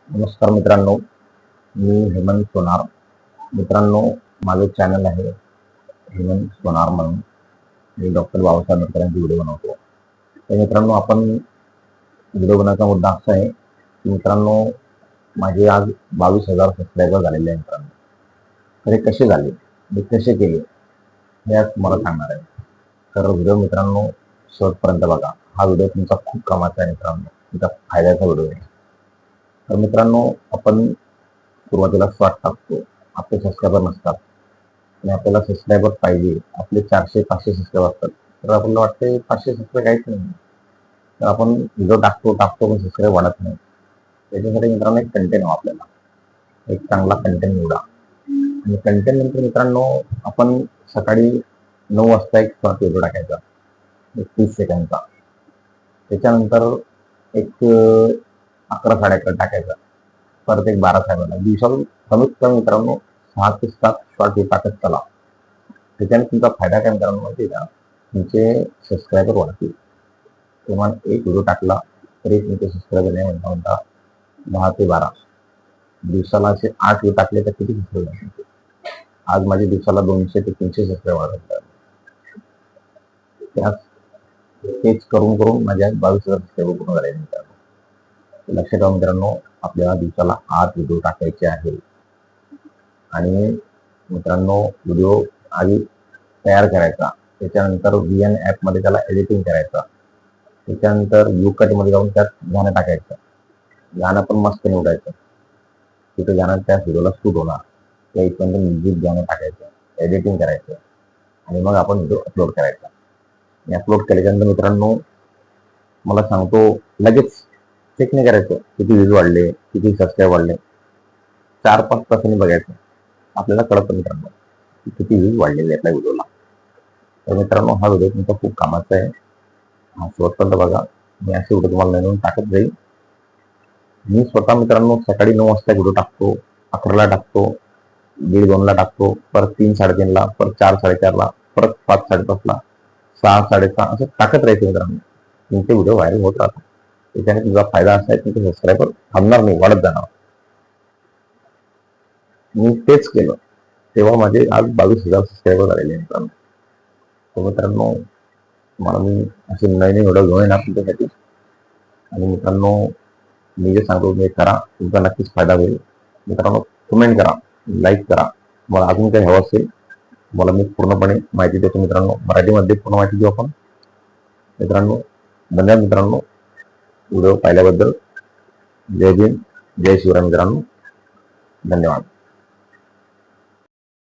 नमस्कार मित्रांनो, मी हेमंत सोनार. मित्रांनो, माझं चॅनल आहे हेमंत सोनार म्हणून. मी डॉक्टर बाबासाहेब आंबेडकरांचे व्हिडिओ बनवतो. तर मित्रांनो, आपण व्हिडिओ बनवण्याचा मुद्दा असा आहे की मित्रांनो, माझे आज 22,000 सबस्क्रायबर झालेले आहे मित्रांनो. तर हे कसे झाले, मी कसे केले हे आज तुम्हाला सांगणार आहे. तर व्हिडिओ मित्रांनो शेवटपर्यंत बघा. हा व्हिडिओ तुमचा खूप कामाचा आहे मित्रांनो, तुमचा फायद्याचा व्हिडिओ आहे. तर मित्रांनो, आपण सुरुवातीला शॉर्ट टाकतो, आपले सबस्क्रायबर नसतात आणि आपल्याला सबस्क्रायबर पाहिजे. आपले 400-500 सबस्क्रायबर असतात. तर आपल्याला वाटते 500 सबस्क्राईबर काहीच नाही. तर आपण व्हिडिओ टाकतो पण सबस्क्राईब वाढत नाही. त्याच्यासाठी मित्रांनो एक कंटेंट हवा आपल्याला. एक चांगला कंटेंट निवडा आणि कंटेंट नंतर मित्रांनो आपण सकाळी 9 वाजता एक शॉर्ट व्हिडिओ टाकायचा, एक 30 सेकंडचा. त्याच्यानंतर एक 11-11:30 टाकायचा, परत एक 12 दिवसाला कमीत कमी मित्रांनो 6 ते 7 शॉर्ट टाकत चला. त्याच्याने तुमचा फायदा काय मित्रांनो माहिती का, तुमचे सबस्क्रायबर वाढतील. किमान एक व्हिडिओ टाकला तरी तुमचे सबस्क्रायबर नाही म्हणता 10 ते 12 दिवसाला असे 8 व्हिडिओ टाकले तर किती सबस्क्रायबर. आज माझे दिवसाला 200 ते 300 सबस्क्रायबर वाढतात. त्याच तेच करून करून माझ्या 22,000 सबस्क्रायबर पूर्ण झाले मित्रांनो. लक्षात ठेवा मित्रांनो, आपल्याला दिवसाला 8 व्हिडिओ टाकायचे आहे. आणि मित्रांनो, व्हिडिओ आधी तयार करायचा, त्याच्यानंतर VN ॲपमध्ये त्याला एडिटिंग करायचं, त्याच्यानंतर मध्ये जाऊन त्यात गाणं टाकायचं. गाणं पण मस्त निवडायचं, तिथे गाणं त्या व्हिडिओला शूट होणार. त्या इथपर्यंत म्युझिक गाणं टाकायचं, एडिटिंग करायचं आणि मग आपण व्हिडिओ अपलोड करायचा. आणि अपलोड केल्याच्यानंतर मित्रांनो मला सांगतो, लगेच चेक नाही करायचं किती व्ह्यूज वाढले, किती सबस्क्राईब वाढले. 4-5 तासांनी बघायचं, आपल्याला कळतं मित्रांनो किती व्ह्यूज वाढलेले आपल्या व्हिडिओला. तर मित्रांनो, हा व्हिडिओ तुमचा खूप कामाचा आहे. हा शेवटपर्यंत बघा. मी असे व्हिडिओ तुम्हाला नवीन टाकत जाईल. मी स्वतः मित्रांनो सकाळी 9 वाजता व्हिडिओ टाकतो, 11ला टाकतो, 1:30-2ला टाकतो, परत 3-3:30ला, परत 4-4:30ला, परत 5-5:30ला, 6-6:30 असं टाकत राहायचे मित्रांनो. तुमचे व्हिडिओ व्हायरल होत राहतात. त्याच्याने तुझा फायदा असा आहे, तुमचे सबस्क्रायबर थांबणार नाही, वाढत जाणार. मी तेच केलं, तेव्हा माझे आज 22,000 सबस्क्रायबर झालेले मित्रांनो. तर मित्रांनो, मला मी असे नवीन व्हिडिओ घेऊन येणार तुमच्यासाठी. आणि मित्रांनो, मी जे सांगतो ते करा, तुमचा नक्कीच फायदा होईल. मित्रांनो, कमेंट करा, लाईक करा. मला अजून काही हवं असेल मला मी पूर्णपणे माहिती देतो मित्रांनो. मराठीमध्ये पूर्ण माहिती देऊ आपण. मित्रांनो, धन्यवाद मित्रांनो व्हिडिओ पाहिल्याबद्दल. जय भीम, जय शिवराय मित्रांनो. धन्यवाद.